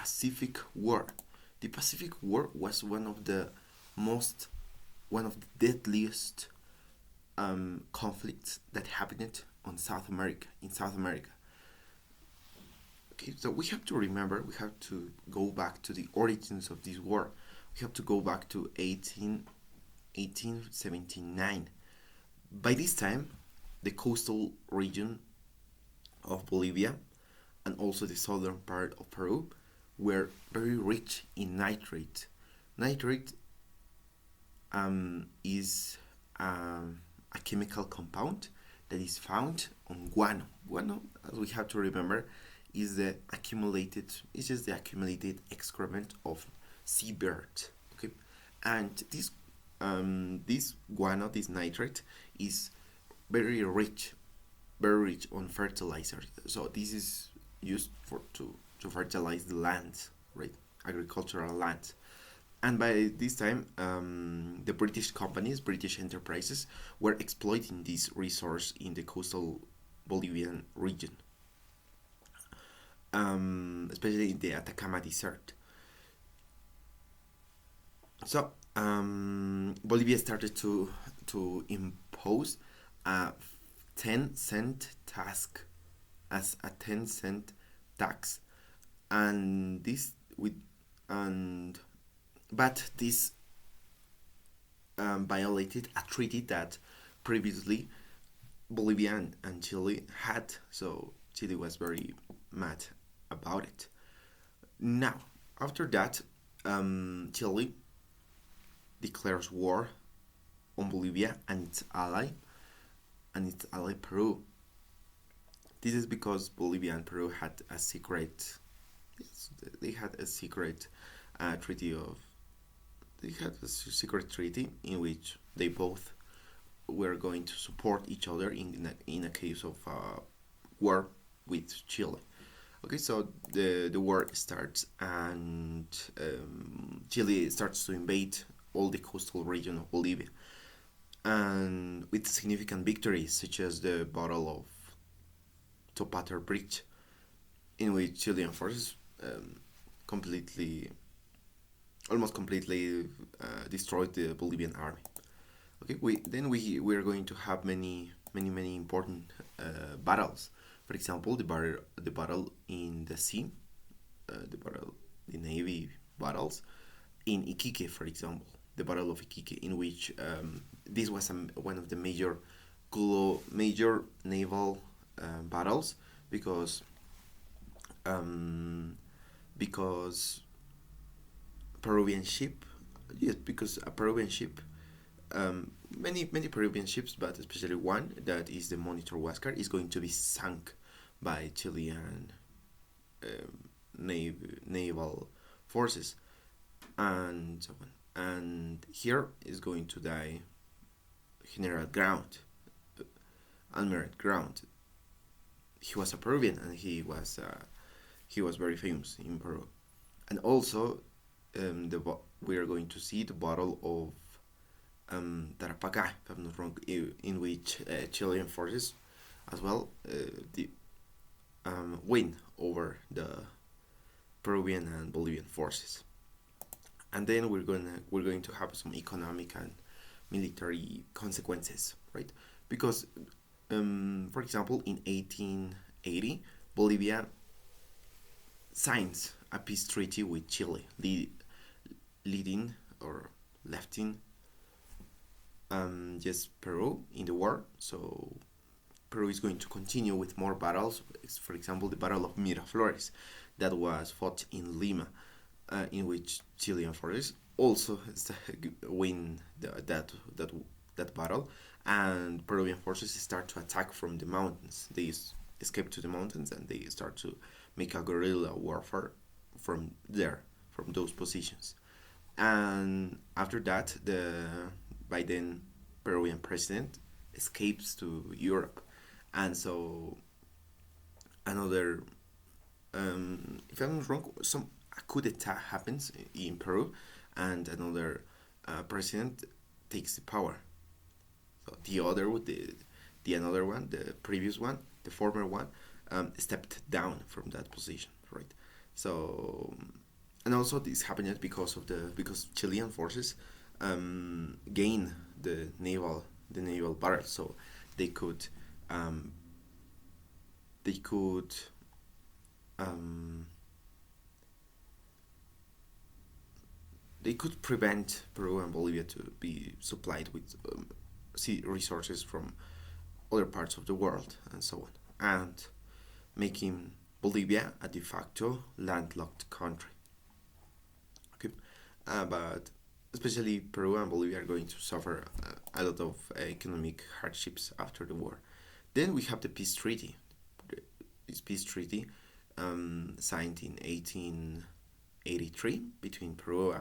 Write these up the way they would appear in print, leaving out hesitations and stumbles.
Pacific War. The Pacific War was one of the deadliest conflicts that happened on South America, in South America. Okay, so we have to remember, we have to go back to the origins of this war. We have to go back to 1879. By this time, the coastal region of Bolivia and also the southern part of Peru were very rich in nitrate. Nitrate is a chemical compound that is found on guano. Guano, as we have to remember, is just the accumulated excrement of seabirds. Okay, and this guano, this nitrate, is very rich, very rich on fertilizers. So this is used to fertilize the land, right? Agricultural land. And by this time, the British companies, British enterprises, were exploiting this resource in the coastal Bolivian region, especially in the Atacama Desert. So Bolivia started to impose a 10-cent tax as a 10-cent tax, and this with and but this violated a treaty that previously Bolivia and Chile had. So Chile was very mad about it. Now, after that, Chile declares war on Bolivia and its ally Peru. This is because Bolivia and Peru had a secret. Yes, they had a secret treaty of. They had a secret treaty in which they both were going to support each other in a case of war with Chile. Okay, so the war starts, and Chile starts to invade all the coastal region of Bolivia, and with significant victories such as the Battle of Topater Bridge, in which Chilean forces completely, almost completely destroyed the Bolivian army. Okay, we are going to have many important battles. For example, the battle in the sea, the navy battles in Iquique, for example, the Battle of Iquique, in which this was one of the major naval battles because um, because Peruvian ship, yes, because a Peruvian ship, many Peruvian ships, but especially one that is the Monitor Huáscar, is going to be sunk by Chilean naval forces, and so on. And here is going to die General Ground, Admiral Ground. He was a Peruvian, and he was very famous in Peru. And also, we are going to see the Battle of Tarapacá, if I'm not wrong, in which Chilean forces as well win over the Peruvian and Bolivian forces. And then we're going to have some economic and military consequences, right? Because, for example, in 1880, Bolivia signs a peace treaty with Chile, leading or lefting just Peru in the war. So Peru is going to continue with more battles. For example, the Battle of Miraflores that was fought in Lima, in which Chilean forces also win that battle, and Peruvian forces start to attack from the mountains. They escape to the mountains and they start to make a guerrilla warfare from there, from those positions. And after that, the by then Peruvian president escapes to Europe, and so another, if I'm not wrong, some a coup d'état happens in Peru, and another president takes the power. So the another one, the previous one, the former one, stepped down from that position, right? So, and also this happened because Chilean forces gain the naval battle, so they could um, they could um, they could prevent Peru and Bolivia to be supplied with sea resources from other parts of the world and so on, and making Bolivia a de facto landlocked country. Okay, but especially Peru and Bolivia are going to suffer a lot of economic hardships after the war. Then we have the peace treaty. This peace treaty, signed in 1883 between Peru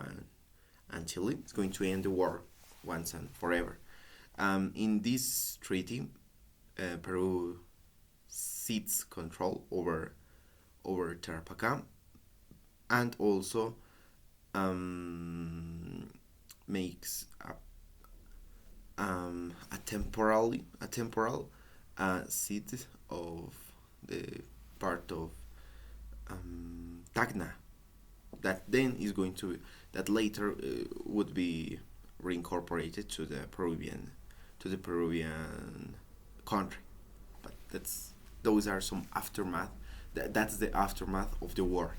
and Chile, is going to end the war once and forever. In this treaty, Peru cedes control over Tarapacá, and also um, makes a temporal seat of the part of Tacna that then is going to that later would be reincorporated to the Peruvian country. But that's those are some aftermath. That's the aftermath of the war.